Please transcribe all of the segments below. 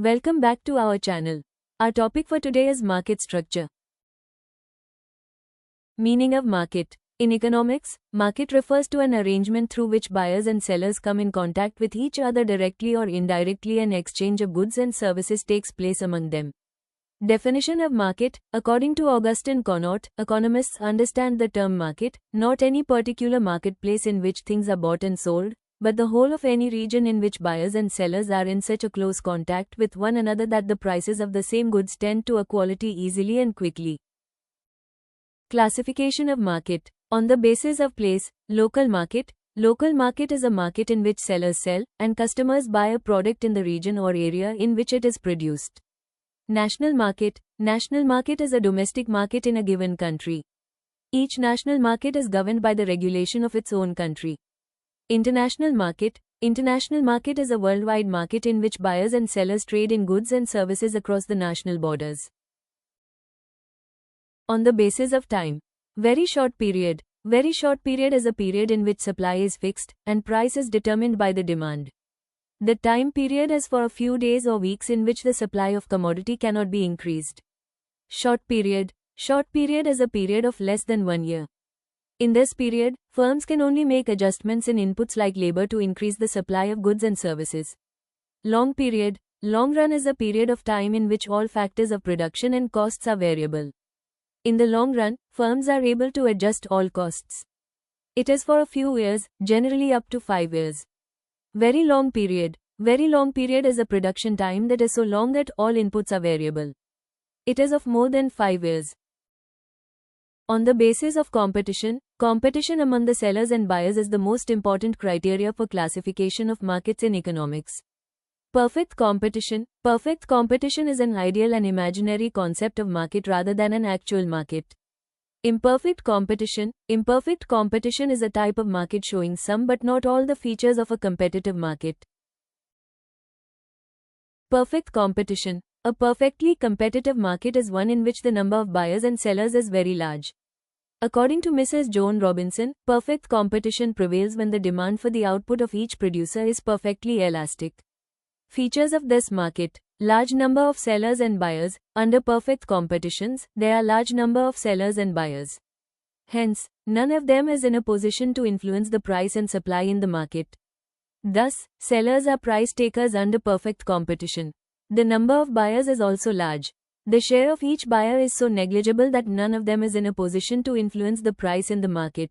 Welcome back to our channel. Our topic for today is market structure. Meaning of market. In economics, market refers to an arrangement through which buyers and sellers come in contact with each other directly or indirectly and exchange of goods and services takes place among them. Definition of market. According to Augustin Connaught, economists understand the term market, not any particular marketplace in which things are bought and sold, but the whole of any region in which buyers and sellers are in such a close contact with one another that the prices of the same goods tend to equality easily and quickly. Classification of market. On the basis of place, local market. Local market is a market in which sellers sell, and customers buy a product in the region or area in which it is produced. National market. National market is a domestic market in a given country. Each national market is governed by the regulation of its own country. International market. International market is a worldwide market in which buyers and sellers trade in goods and services across the national borders. On the basis of time. Very short period. Very short period is a period in which supply is fixed, and price is determined by the demand. The time period is for a few days or weeks in which the supply of commodity cannot be increased. Short period. Short period is a period of less than 1 year. In this period, firms can only make adjustments in inputs like labor to increase the supply of goods and services. Long period. Long run is a period of time in which all factors of production and costs are variable. In the long run, firms are able to adjust all costs. It is for a few years, generally up to 5 years. Very long period. Very long period is a production time that is so long that all inputs are variable. It is of more than 5 years. On the basis of competition, competition among the sellers and buyers is the most important criteria for classification of markets in economics. Perfect competition. Perfect competition is an ideal and imaginary concept of market rather than an actual market. Imperfect competition. Imperfect competition is a type of market showing some but not all the features of a competitive market. Perfect competition. A perfectly competitive market is one in which the number of buyers and sellers is very large. According to Mrs. Joan Robinson, perfect competition prevails when the demand for the output of each producer is perfectly elastic. Features of this market. Large number of sellers and buyers. Under perfect competitions, there are large number of sellers and buyers. Hence, none of them is in a position to influence the price and supply in the market. Thus, sellers are price takers under perfect competition. The number of buyers is also large. The share of each buyer is so negligible that none of them is in a position to influence the price in the market.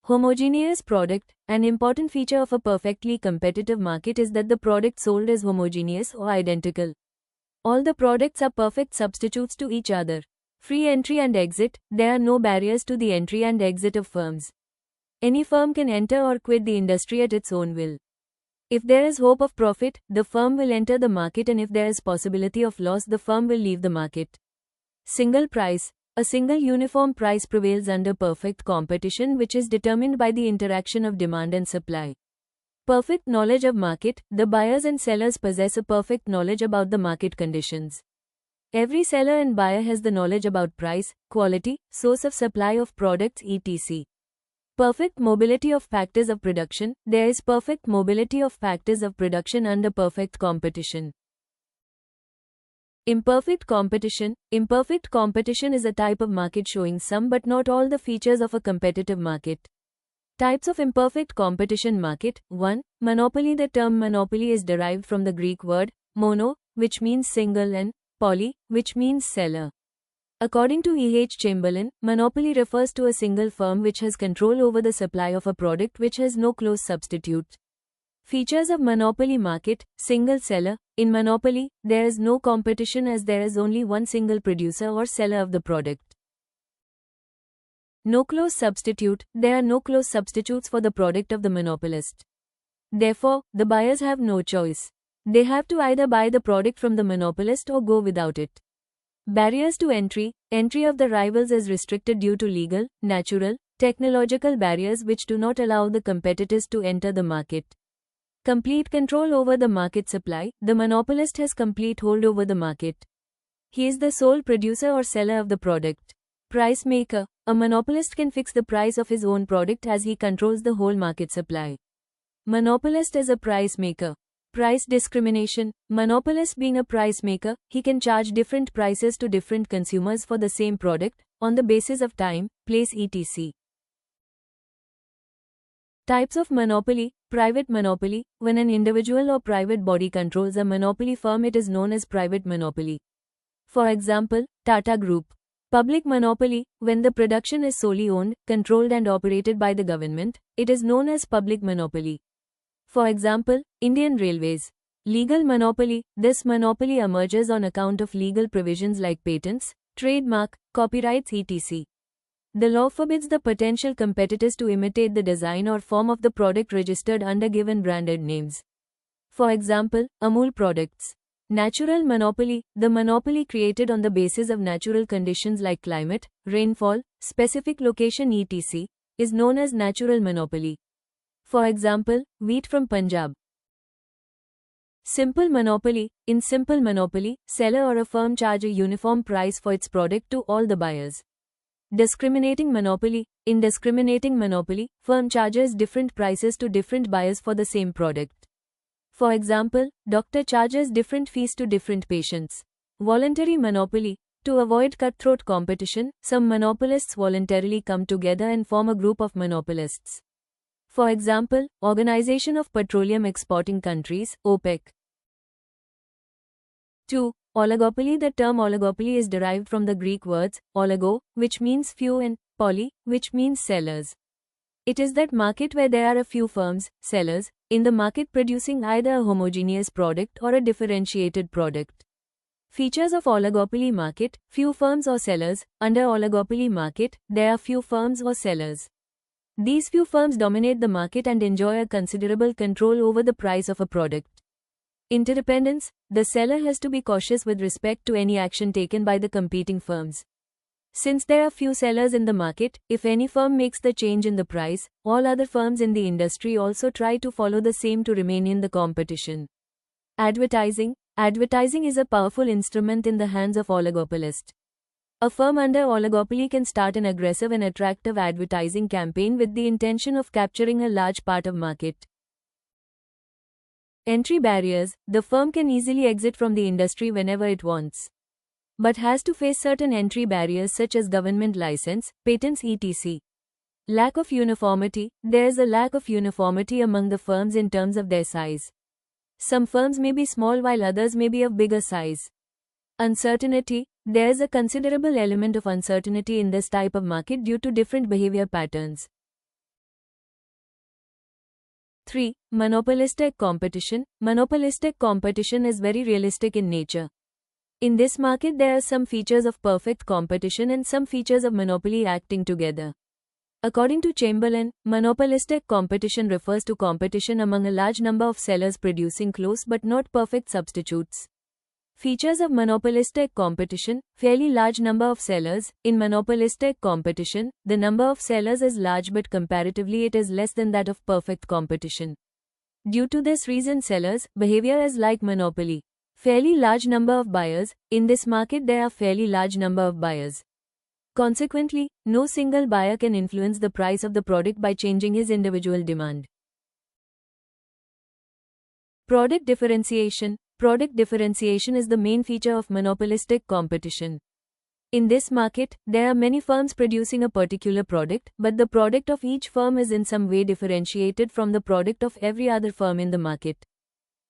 Homogeneous product. An important feature of a perfectly competitive market is that the product sold is homogeneous or identical. All the products are perfect substitutes to each other. Free entry and exit. There are no barriers to the entry and exit of firms. Any firm can enter or quit the industry at its own will. If there is hope of profit, the firm will enter the market, and if there is possibility of loss, the firm will leave the market. Single price. A single uniform price prevails under perfect competition, which is determined by the interaction of demand and supply. Perfect knowledge of market. The buyers and sellers possess a perfect knowledge about the market conditions. Every seller and buyer has the knowledge about price, quality, source of supply of products, etc. Perfect mobility of factors of production. There is perfect mobility of factors of production under perfect competition. Imperfect competition. Imperfect competition is a type of market showing some but not all the features of a competitive market. Types of imperfect competition market. 1. Monopoly. The term monopoly is derived from the Greek word mono, which means single, and poly, which means seller. According to E. H. Chamberlain, monopoly refers to a single firm which has control over the supply of a product which has no close substitute. Features of monopoly market. Single seller. In monopoly, there is no competition as there is only one single producer or seller of the product. No close substitute. There are no close substitutes for the product of the monopolist. Therefore, the buyers have no choice. They have to either buy the product from the monopolist or go without it. Barriers to entry. Entry of the rivals is restricted due to legal, natural, technological barriers which do not allow the competitors to enter the market. Complete control over the market supply. The monopolist has complete hold over the market. He is the sole producer or seller of the product. Price maker. A monopolist can fix the price of his own product as he controls the whole market supply. Monopolist is a price maker. Price discrimination. Monopolist being a price maker, he can charge different prices to different consumers for the same product, on the basis of time, place etc. Types of monopoly. Private monopoly. When an individual or private body controls a monopoly firm, it is known as private monopoly. For example, Tata Group. Public monopoly. When the production is solely owned, controlled and operated by the government, it is known as public monopoly. For example, Indian Railways. Legal monopoly. This monopoly emerges on account of legal provisions like patents, trademark, copyrights etc. The law forbids the potential competitors to imitate the design or form of the product registered under given branded names. For example, Amul products. Natural monopoly. The monopoly created on the basis of natural conditions like climate, rainfall, specific location etc. is known as natural monopoly. For example, wheat from Punjab. Simple monopoly. In simple monopoly, seller or a firm charge a uniform price for its product to all the buyers. Discriminating monopoly. In discriminating monopoly, firm charges different prices to different buyers for the same product. For example, doctor charges different fees to different patients. Voluntary monopoly. To avoid cutthroat competition, some monopolists voluntarily come together and form a group of monopolists. For example, Organization of Petroleum Exporting Countries, OPEC. 2. Oligopoly. The term oligopoly is derived from the Greek words oligo, which means few, and poly, which means sellers. It is that market where there are a few firms, sellers, in the market producing either a homogeneous product or a differentiated product. Features of oligopoly market: few firms or sellers. Under oligopoly market, there are few firms or sellers. These few firms dominate the market and enjoy a considerable control over the price of a product. Interdependence. The seller has to be cautious with respect to any action taken by the competing firms. Since there are few sellers in the market, if any firm makes the change in the price, all other firms in the industry also try to follow the same to remain in the competition. Advertising. Advertising is a powerful instrument in the hands of oligopolists. A firm under oligopoly can start an aggressive and attractive advertising campaign with the intention of capturing a large part of market. Entry barriers. The firm can easily exit from the industry whenever it wants, but has to face certain entry barriers such as government license, patents etc. Lack of uniformity. There is a lack of uniformity among the firms in terms of their size. Some firms may be small while others may be of bigger size. Uncertainty. There is a considerable element of uncertainty in this type of market due to different behavior patterns. 3. Monopolistic competition. Monopolistic competition is very realistic in nature. In this market there are some features of perfect competition and some features of monopoly acting together. According to Chamberlain, monopolistic competition refers to competition among a large number of sellers producing close but not perfect substitutes. Features of monopolistic competition: fairly large number of sellers. In monopolistic competition, the number of sellers is large but comparatively it is less than that of perfect competition. Due to this reason, sellers' behavior is like monopoly. Fairly large number of buyers. In this market there are fairly large number of buyers. Consequently, no single buyer can influence the price of the product by changing his individual demand. Product differentiation. Product differentiation is the main feature of monopolistic competition. In this market, there are many firms producing a particular product, but the product of each firm is in some way differentiated from the product of every other firm in the market.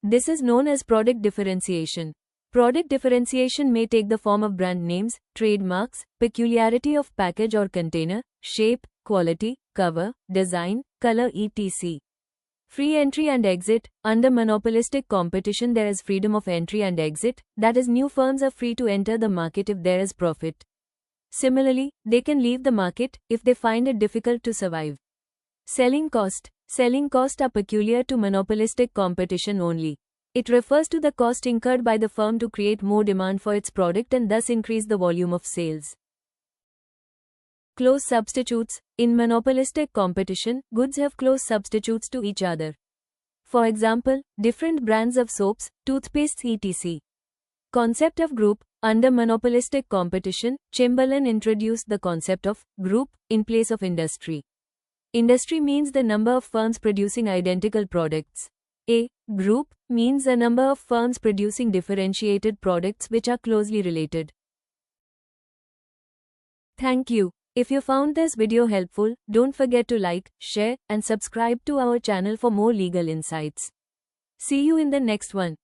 This is known as product differentiation. Product differentiation may take the form of brand names, trademarks, peculiarity of package or container, shape, quality, cover, design, color etc. Free entry and exit. Under monopolistic competition there is freedom of entry and exit, that is, new firms are free to enter the market if there is profit. Similarly, they can leave the market if they find it difficult to survive. Selling cost. Selling costs are peculiar to monopolistic competition only. It refers to the cost incurred by the firm to create more demand for its product and thus increase the volume of sales. Close substitutes. In monopolistic competition, goods have close substitutes to each other. For example, different brands of soaps, toothpastes etc. Concept of group. Under monopolistic competition, Chamberlain introduced the concept of group in place of industry. Industry means the number of firms producing identical products. A group means a number of firms producing differentiated products which are closely related. Thank you. If you found this video helpful, don't forget to like, share, and subscribe to our channel for more legal insights. See you in the next one.